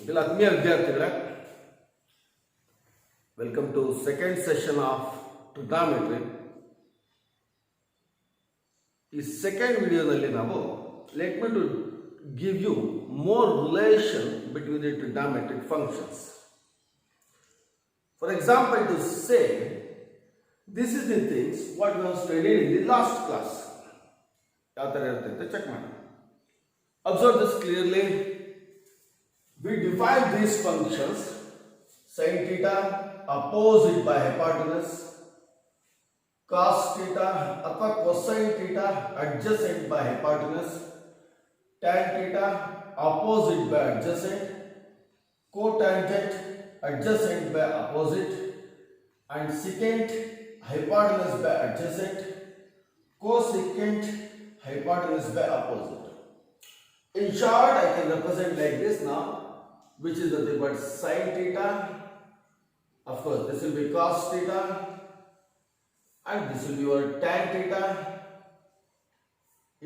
ಇದೆಲ್ಲ ಆತ್ಮೀಯ ವಿದ್ಯಾರ್ಥಿಗಳೇ, welcome to second session of trigonometry. ಈ ಸೆಕೆಂಡ್ ವಿಡಿಯೋದಲ್ಲಿ ನಾವು let me to give you more relation between the trigonometric functions. For example, to say this is the things what we have studied in the last class. ಯಾವ ಥರ ಇರುತ್ತೆ ಅಂತ check ಮಾಡಿ. Observe this clearly. We define these functions: sin theta opposite by hypotenuse, cos theta ಅಥವಾ cosine theta adjacent by hypotenuse, tan theta opposite by adjacent, cotangent adjacent by opposite, and secant hypotenuse by adjacent, cosecant hypotenuse by opposite. In short, I can represent like this now, which is nothing but sin theta. Of course, this will be cos theta, and this will be your tan theta.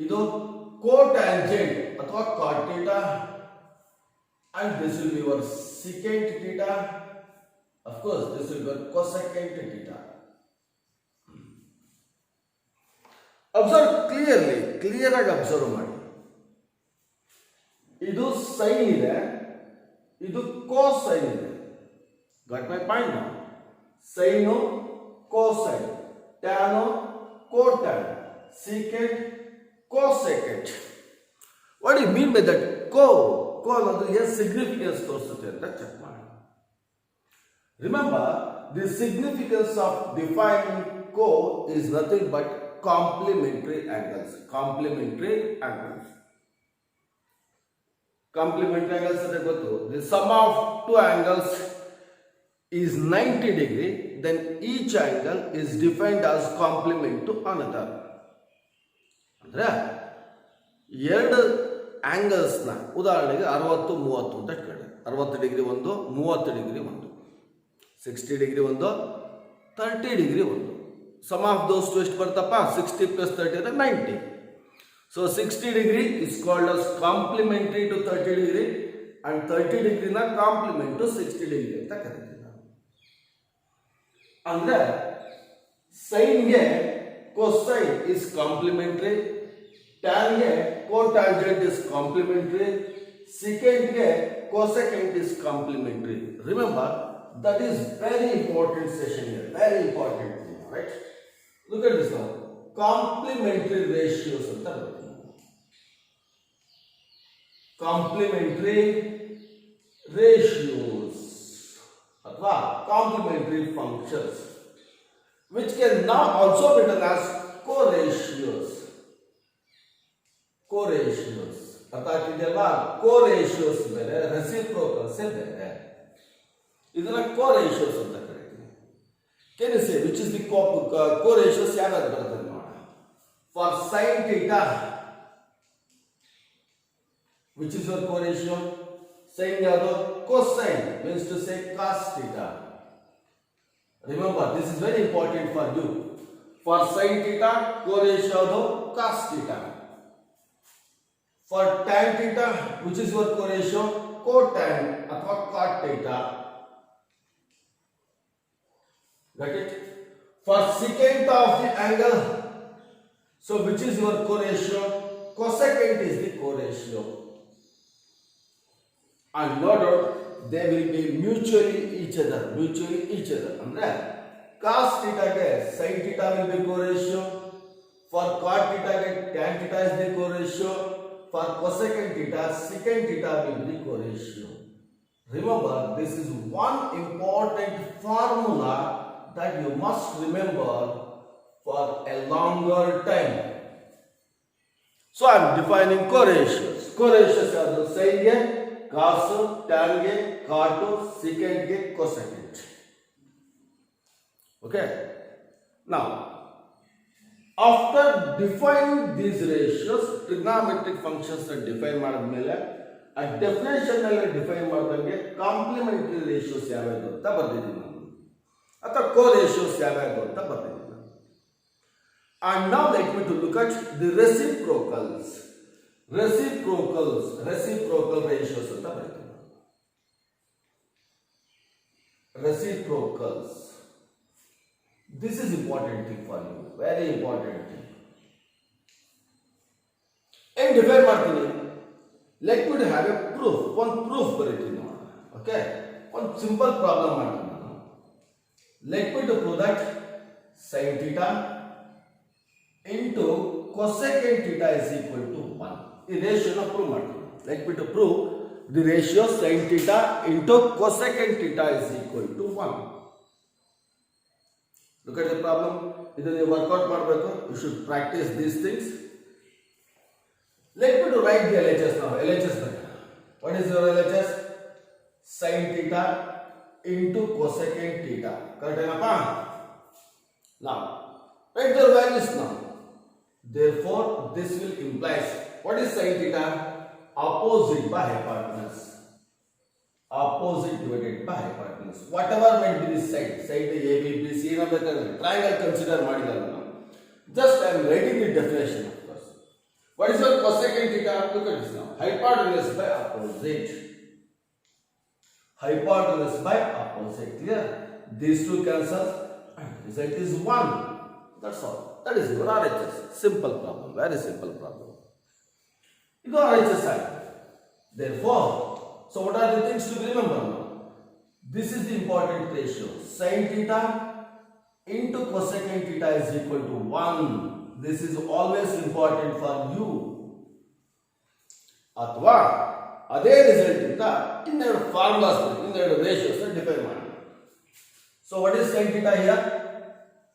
Idu cotangent ಅಥವಾ cot theta, and this will be your secant theta. Of course, this will be your cosecant theta. Observe clearly, clear ಆಗಿ observe ಮಾಡಿ. ಇದು sin ಇದೆ, ಇದು cosine ಇದೆ. Got my point now? Sin, cosine, tan, cotan, secant, cosecant. What do you mean by that? Co ಅನ್ನೋದು ಏನು significance ತೋರಿಸುತ್ತೆ ಅಂತ ಚೆಕ್ ಮಾಡಿ. Remember, the significance of defining co is nothing but complementary angles. Complementary angles. Complementary angles ಅಂದರೆ ಗೊತ್ತು. The sum of two angles is 90 degree, then each angle is defined as complement to another. ಅಂದ್ರೆ ಎರಡು ಆಂಗಲ್ಸ್ನ ಉದಾಹರಣೆಗೆ 60-30 ಅಂತ ಇಟ್ಕೊಳ್ಳಿ. 60 degree ಒಂದು, 30 degree ಒಂದು, 60 degree ಒಂದು, 30 ಡಿಗ್ರಿ ಒಂದು. ಸಮ್ ಆಫ್ ದೋಸ್ ಟು ಎಷ್ಟು ಬರ್ತಪ್ಪ? 60 + 30 ಅಂದರೆ 90. So 60 degree is called as complementary to 30 degree, and 30 ಡಿಗ್ರಿನ ಕಾಂಪ್ಲಿಮೆಂಟ್ ಟು 60 ಡಿಗ್ರಿ ಅಂತ ಕರಿತೀವಿ ನಾವು. ಅಂದ್ರೆ ಸೈನ್ಗೆ ಕೊಸೈನ್ ಇಸ್ ಕಾಂಪ್ಲಿಮೆಂಟರಿ, ಟ್ಯಾನ್ಗೆ cotangent is complementary, secant cosecant is complementary. Remember, that is very important session here, very important thing, right? Look at this now. Complementary ratios anta barutade. Complementary ratios athwa complementary functions, which can now also be written as co-ratios. Co-ratios ಅರ್ಥ ಆಗ್ತಿದೆಯಲ್ವಾ? co-ratios ಬೇರೆ, reciprocals ಬೇರೆ. ಇದನ್ನ co-ratios ಅಂತ ಕರಿತೀವಿ. Can you say which is the co-ratios? ಯಾವ್ದು ಬರುತ್ತೆ ನೋಡೋಣ. For sin theta, which is your co-ratio? Sin ಯಾವುದು? cosine means to say cos theta. Remember, this is very important for you. For sin theta, co-ratio ಯಾವುದು? cos theta. For tan theta, which is your co-ratio? Cotan ಅಥವಾ cot theta. Got it? For secant of the angle, so which is your co-ratio? Cosecant is the co-ratio. And no doubt they will be mutually each other. ಅಂದ್ರೆ cos theta ಗೆ sin theta will be co-ratio. For cot theta ಗೆ tan theta is the co-ratio. For cosecant theta, secant theta will be co-ratio. Remember, this is one important formula that you must remember for a longer time. So I am defining co-ratios. Co-ratios are the sin ಗೆ, cos, tan ಗೆ, cot, secant ಗೆ, cosecant. Okay. Now, after defining these ratios, trigonometric functions are define ಮಾಡಿದ್ಮೇಲೆ ಆ definition ನಲ್ಲಿ define ಮಾಡಿದಂಗೆ complementary ratios ಯಾವ್ಯಾವುದು ಅಂತ ಬರ್ದಿದ್ದೀನಿ ನಾನು, ಅಥವಾ ಕೋ ರೇಷಿಯೋಸ್ ಯಾವ್ಯಾವುದು ಅಂತ ಬರ್ದಿದ್ದೀನಿ ನಾನು. And now let me to look at the reciprocals. Reciprocal ratios ಅಂತ ಬರ್ತೀನಿ. reciprocals. This is important thing for you, very important thing. And define ಮಾಡ್ತೀನಿ. Let me have a proof. One proof ಬರೀತೀನಿ ನೋಡೋಣ. Okay? One simple problem ಮಾಡ್ತೀನಿ ನಾನು. Let me to prove that sin theta into cosecant theta is equal to 1. ಈ ರೇಷಿಯೋನ prove ಮಾಡ್ತೀನಿ. Let me to prove the ratio sin theta into cosecant theta is equal to 1. Look at the problem. ಇದನ್ನು workout ಮಾಡಬೇಕು. You should practice these things. Let me to write the LHS now. LHS. What is your LHS? Sin theta into cosecant theta. Correct enough? Now, write the values now. Therefore, this will imply what is sin theta? Opposite by hypotenuse. Opposite divided by hypotenuse. Whatever might be this side, side A, B, B, C, triangle consider ಮಾಡಿದಲ್ಲ ನಾವು. Just I am writing the definition of course. What is your cosecant theta? Look at this now. Hypotenuse by opposite. Hypotenuse by opposite. Clear? These two cancel and result is 1. That's all. That is your RHS. Simple problem. Very simple problem. This is RHS side. Therefore, so what are the things to remember now? This is the important ratio. Sin theta into cosecant theta is equal to 1. This is always important for you. ಅಥವಾ ಅದೇ result ಇಂದ ಇನ್ನೆರಡು formulas ಇನ್ನೆರಡು ratios define ಮಾಡಿ. So what is sin theta here?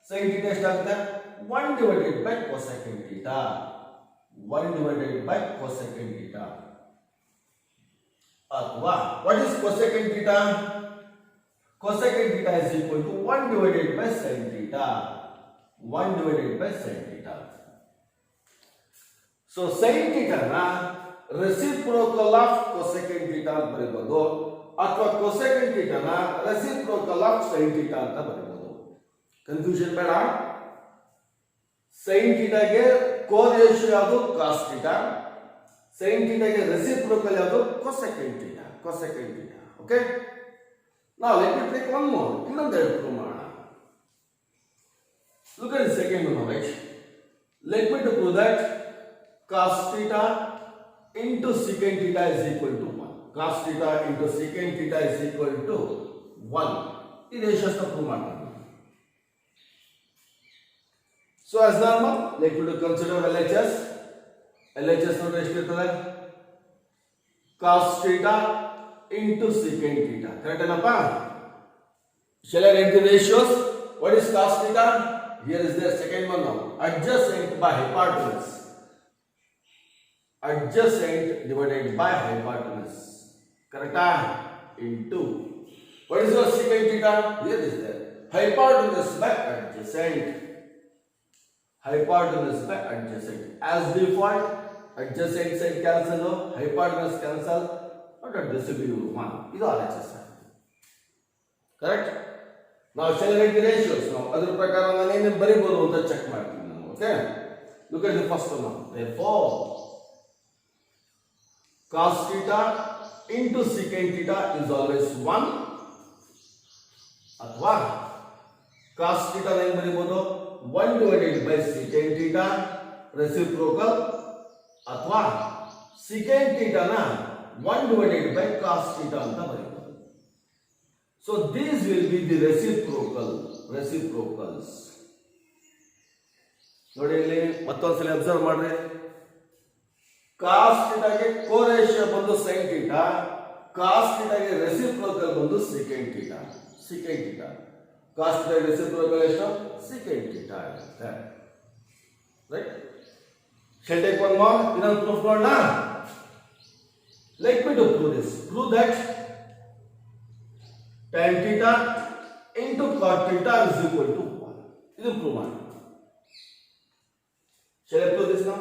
sin theta ಎಷ್ಟಾಗುತ್ತೆ? 1 divided by cosecant theta. 1 divided by cosecant theta. ಅಥವಾ what is cosecant theta? Cosecant theta is equal to 1 divided by sin theta. 1 divided by sin theta. So sin theta na reciprocal of cosecant theta ಅಂತ ಬರೆಯಬಹುದು ಅಥವಾ cosecant theta na reciprocal of sin theta ಅಂತ ಬರೆಯಬಹುದು. Confusion ಬೇಡ. sin theta ಗೆ ಕೋರೇಷಿಯೋ ಯಾವುದು? cos theta. sin theta ಗೆ reciprocal ಯಾವುದು? cosecant theta. cosecant theta. Okay? Now let me take one more. ಇನ್ನೊಂದೆರಡು ಪ್ರೂವ್ ಮಾಡೋಣ. Look at the second one, right? Let me to prove that cos theta into secant theta is equal to 1. Cos theta into secant theta is equal to 1. This ratio is prove ಮಾಡ್ತೀನಿ. So as normal, let me to consider LHS. LHS ನೋಡಿ ಎಷ್ಟಿರ್ತದೆ? cos theta into secant theta. Correct ಏನಪ್ಪ? Shall I write the ratios? What is cos theta? Here is the second one now. Adjacent by hypotenuse. Adjacent divided by hypotenuse. Correct? Into. What is your secant theta? Here is there. Hypotenuse by adjacent. Hypotenuse by adjacent. As default, adjacent side cancel, hypotenuse cancel. What are this will be 1. This is RHS. Correct? Now shall I write the ratios? Now ಅದರ ಪ್ರಕಾರ ನಾನು ಏನು ಬರೀಬಹುದು ಅಂತ check ಮಾಡ್ತೀನಿ ನಾನು. Okay? Look at the first one now. Therefore, cos theta into secant theta is always 1. ಅಥವಾ cos theta ಏನು ಬರೀಬಹುದು? 1 divided by secant theta reciprocal ಅಥವಾ secant theta na 1 divided by cos theta ಅಂತ ಬರೀಬಹುದು. So these will be the reciprocals. ನೋಡಿ ಇಲ್ಲಿ ಮತ್ತೊಂದ್ಸಲ observe ಮಾಡ್ರಿ. cos theta ಗೆ ಕೋರೇಷಿಯೋ ಬಂದು sin theta, cos theta ಗೆ ರೆಸಿಪ್ರೋಕಲ್ ಬಂದು secant theta. secant theta. cos theta ಗೆ ರೆಸಿಪ್ರೋಕಲ್ ಎಷ್ಟು? secant theta ಆಗುತ್ತೆ. Right? Shall take one more? ಇನ್ನೊಂದು ಪ್ರೂಫ್ ನೋಡೋಣ. Let me to prove this. Prove that tan theta into cot theta is equal to 1. ಇದು prove ಮಾಡಿ. Shall I prove this now?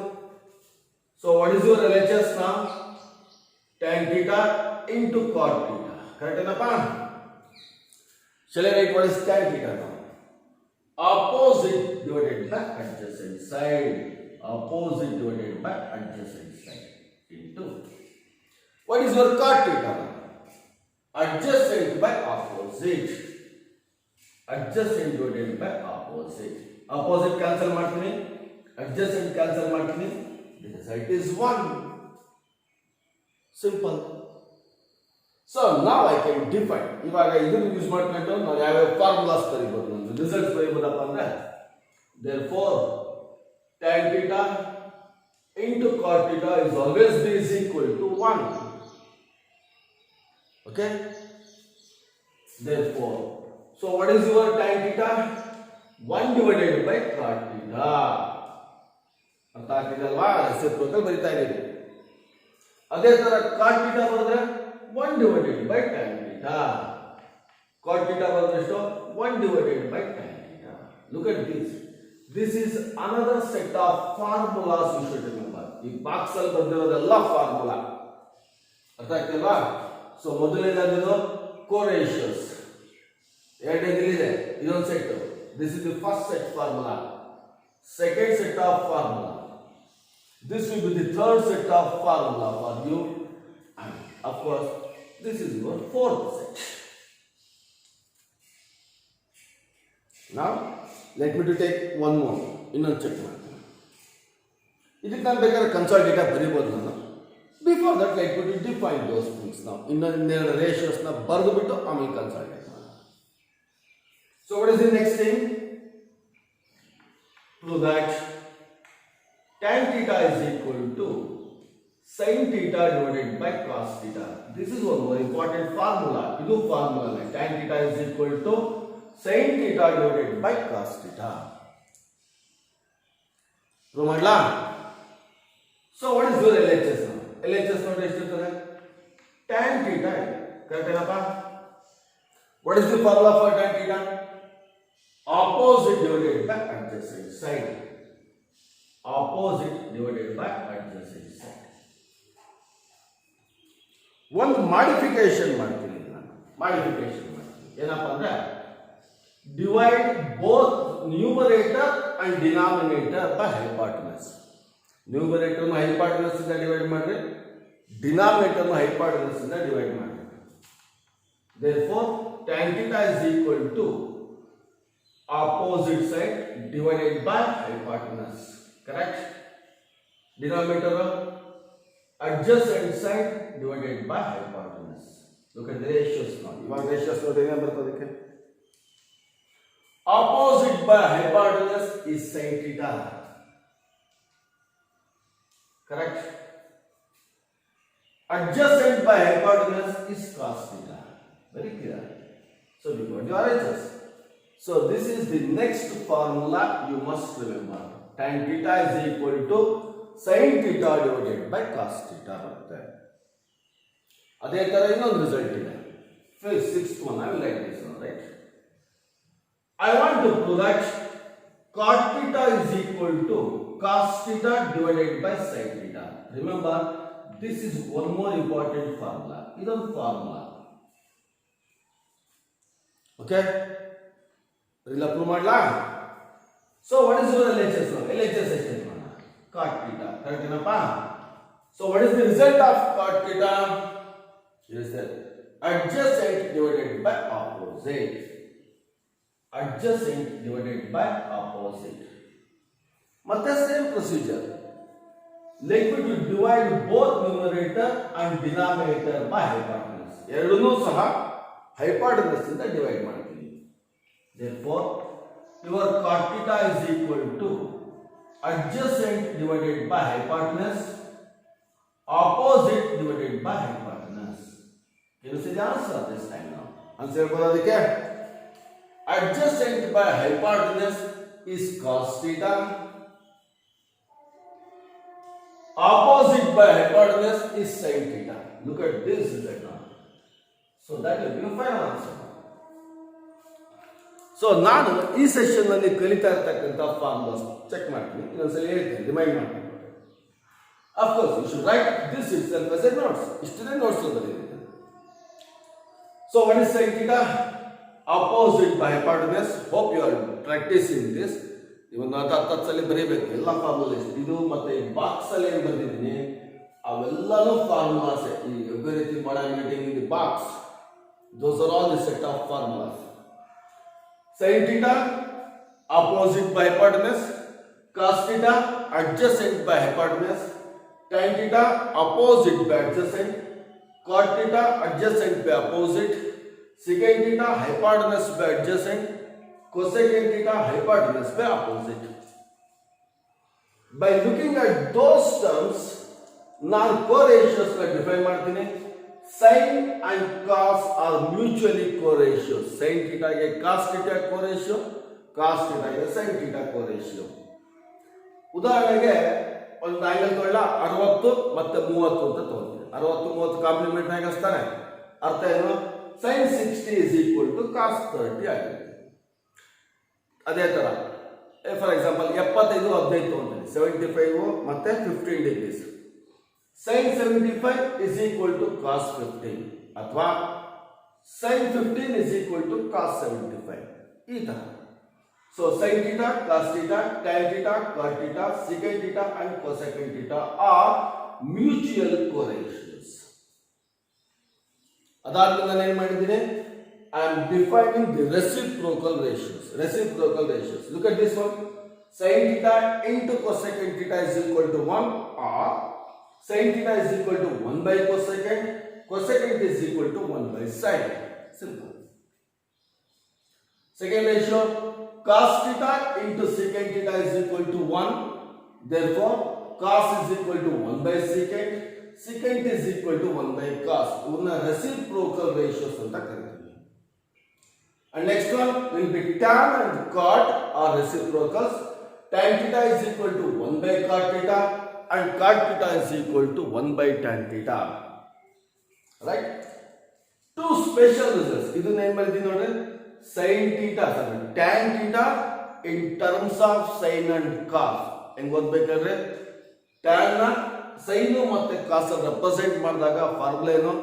So what is your LHS now? Tan theta into cot theta. Correct ಏನಪ್ಪಾ? Shall I write what is tan theta now? Opposite divided by adjacent side. Opposite divided by adjacent side into. What is your cot theta now? Adjacent by opposite. adjacent divided by opposite. Opposite cancel ಮಾಡ್ತೀನಿ, adjacent cancel ಮಾಡ್ತೀನಿ. The result is 1. Simple. So now I can define. ಇವಾಗ ಇದನ್ನು use ಮಾಡ್ಕೊಂಡು ನಾನು ಯಾವ formulas ಬರೀಬಹುದು, ನಾನು results ಬರೀಬಹುದಪ್ಪ ಅಂದ್ರೆ therefore tan theta into cot theta is always be is equal to 1. Okay? Therefore, so what is your tan theta? 1 divided by cot theta. ಅರ್ಥ ಆಗ್ತಿದಲ್ವಾ? Reciprocal ಬರಿತಾ ಇದ್ದೀವಿ. ಅದೇ ತರ cot theta ಬರೆದ್ರೆ 1 divided by tan theta. Cot theta ಬರೆದ್ರೆ ಎಷ್ಟು? 1 divided by tan theta. Look at this. This is another set of formulas you should remember. ಈ box ಅಲ್ಲಿ ಬಂದಿರೋದೆಲ್ಲ ಫಾರ್ಮುಲಾ. ಅರ್ಥ ಆಗ್ತಿಲ್ವಾ? ಸೊ ಮೊದಲನೇದು ಕೋರೇಷಿಯಸ್, ಎರಡನೇದಿದೆ ಇದೊಂದು set. This is the first set formula. Second set of formula. This will be the third set of formula for you, and of course this is your fourth set. Now let me to take one more. ಇನ್ನೊಂದು check ಮಾಡ್ತೀನಿ. ಇದಕ್ಕೆ ನಾನು ಬೇಕಾದ್ರೆ ಕನ್ಸಾಲ್ಟೇಟ್ ಬರೀಬೋದು ನಾನು. Before that let me to define those things now. ಇನ್ನೊಂದೆರಡು ರೇಷಿಯೋಸ್ನ ಬರೆದು ಬಿಟ್ಟು ಆಮೇಲೆ ಕನ್ಸಾಲ್ಟೇಟ್ ಮಾಡೋಣ. So what is the next thing? Prove that tan theta is equal to sin theta divided by cos theta. This is one more important formula. Idu formula like tan theta is equal to sin theta divided by cos theta. Prove madla. So what is your LHS now? LHS note ಎಷ್ಟು ಇರ್ತದೆ? tan theta. Correct ಏನಪ್ಪ? What is the formula for tan theta? Opposite divided by adjacent side. Opposite divided by adjacent side. ಒಂದು modification ಮಾಡ್ತೀನಿ ನಾನು. Modification ಮಾಡ್ತೀನಿ ಏನಪ್ಪ ಅಂದ್ರೆ divide both numerator and denominator by hypotenuse. ನ್ಯೂಮರೇಟರ್ನ ಹೈಪಾಟನಸ್ ಇಂದ ಡಿವೈಡ್ ಮಾಡ್ರಿ, ಡಿನಾಮಿನೇಟರ್ನ ಹೈಪಾಟನಸ್ ಇಂದ ಡಿವೈಡ್ ಮಾಡ್ರಿ. Therefore tan theta is equal to opposite side divided by hypotenuse. Correct? Denominator adjacent side divided by hypotenuse. Look at the ratios now. ಇವಾಗ ratios ನೋಡಿ ಏನು ಬರ್ತದೆ ಅದಕ್ಕೆ? Opposite by hypotenuse is sin theta. Correct? Adjacent by hypotenuse is cos theta. Very clear. So we got your answers. So this is the next formula you must remember. Tan theta is equal to sin theta divided by cos theta ಬರುತ್ತೆ. ಅದೇ ತರ ಇನ್ನೊಂದು result ಇದೆ. Sixth one, I will write this one, right? I want to prove that cot theta is equal to cos theta divided by sin theta. Remember, this is one more important formula. ಇದೊಂದು formula. Okay? ಇಲ್ಲ prove ಮಾಡ್ಲಾ? So what is your LHS now? LHS ಎಷ್ಟು ಮಾಡೋಣ? Cot theta. Correct ಏನಪ್ಪ? So what is the result of cot theta? Yes sir. Adjacent divided by opposite. Adjacent divided by opposite. ಮತ್ತೆ same procedure. Let me to divide both numerator and denominator by hypotenuse. ಎರಡನ್ನೂ ಸಹ hypotenuse ಇಂದ divide ಮಾಡ್ತೀನಿ. Therefore, your cot theta is equal to adjacent divided by hypotenuse, opposite divided by hypotenuse. Can you see the answer this time now? Answer ಬರೋದಕ್ಕೆ adjacent by hypotenuse is cos theta, opposite by hypotenuse is sin theta. Look at this result now. So that will be your final answer. So ನಾನು ಈ session ನಲ್ಲಿ ಕಲಿತಾ ಇರ್ತಕ್ಕಂಥ formulas check ಮಾಡ್ತೀನಿ, ಇನ್ನೊಂದ್ಸಲ ಹೇಳ್ತೀನಿ, remind ಮಾಡ್ತೀನಿ. Of course you should write this itself as a notes. ಇಷ್ಟೇ ನೋಟ್ಸ್ ಬರೀತೀನಿ. So what is sin theta? Opposite by hypotenuse. Hope you are practicing this. ಇವನ್ನ 10 ಸಲ ಬರೀಬೇಕು ಎಲ್ಲ ಫಾರ್ಮುಲಾಸ್. ಇದು ಮತ್ತೆ ಈ ಬಾಕ್ಸ್ ಅಲ್ಲಿ ಏನು ಬರ್ತಿದ್ದೀನಿ ಅವೆಲ್ಲನೂ ಫಾರ್ಮುಲಾಸ್. ಈ everything what I am getting in the box, those are all the set of formulas. sin theta opposite by hypotenuse, cos theta adjacent by hypotenuse, tan theta opposite by adjacent, cot theta adjacent by opposite, secant theta hypotenuse by adjacent, cosecant theta hypotenuse by opposite. By looking at those terms, ನಾನು co-ratios define ಮಾಡ್ತೀನಿ. sin and cos are mutually co-ratios. sin theta ಗೆ cos theta co-ratio, cos theta ಗೆ sin theta co-ratio. ಉದಾಹರಣೆಗೆ ಒಂದು angle ತಗೊಳ್ಳ 60 ಮತ್ತೆ 30 ಅಂತ ತಗೊಳ್ತೀವಿ. 60 30 compliment ಆಗಿ ಹಚ್ತಾನೆ. ಅರ್ಥ ಏನು? sin 60 is equal to cos 30 ಆಗಿದೆ. ಅದೇ ತರ ಫಾರ್ ಎಕ್ಸಾಂಪಲ್ 75 15 ತಗೊಂತೀನಿ. 75 ಮತ್ತೆ 15 degrees. sin 75 is equal to cos 15 ಅಥವಾ sin 15 is equal to cos 75 ಈ ತರ. So sin theta, cos theta, tan theta, cot theta, secant theta and cosecant theta are mutual co-ratios. ಅದಾದ್ಮೇಲೆ ನಾನು ಏನು ಮಾಡಿದ್ದೀನಿ? I am defining the reciprocal ratios. Reciprocal ratios. Look at this one. Sin theta into cosecant theta is equal to 1 or sin theta is equal to 1 by cosecant, cosecant is equal to 1 by sin. Simple. Second ratio, cos theta into secant theta is equal to 1. Therefore, cos is equal to 1 by secant, secant is equal to 1 by cos. Una reciprocal ratios anta kariteve. And next one will be tan and cot are reciprocals. Tan theta is equal to 1 by cot theta and cot theta is equal to 1 by tan theta. Right? Two special results. Idu name baridi nodri. Sin theta, tan theta in terms of sin and cos. Henge ಓದಬೇಕಾದ್ರೆ tan ನ sin ಮತ್ತೆ cos represent ಮಾಡಿದಾಗ formula ಏನು?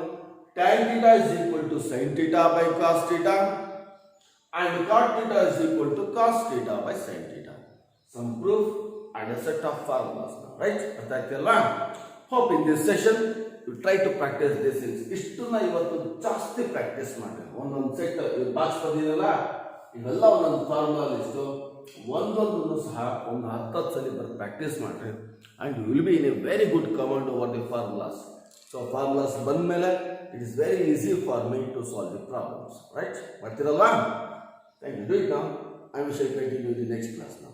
tan theta is equal to sin theta by cos theta and cot theta is equal to cos theta by sin theta. Some proof and a set of formulas now, right? Hope in this session you try to practice these things. ಇಷ್ಟನ್ನ ಇವತ್ತು ಜಾಸ್ತಿ practice ಮಾಡಿ ಒಂದೊಂದು set box ಬಂದಿರಲ್ಲ ಇವೆಲ್ಲ ಒಂದೊಂದು formula list ಒಂದೊಂದನ್ನು ಸಹ ಒಂದು 10 ಸಲ ಬರೆದು ಪ್ರಾಕ್ಟೀಸ್ ಮಾಡ್ರಿ and you will be in a very good command over the formulas. So formulas ಬಂದ ಮೇಲೆ it is very easy for me to solve the problems. Right? ಮಾಡ್ತಿರಲ್ವಾ? Thank you. Do it now. I will continue in the next class now.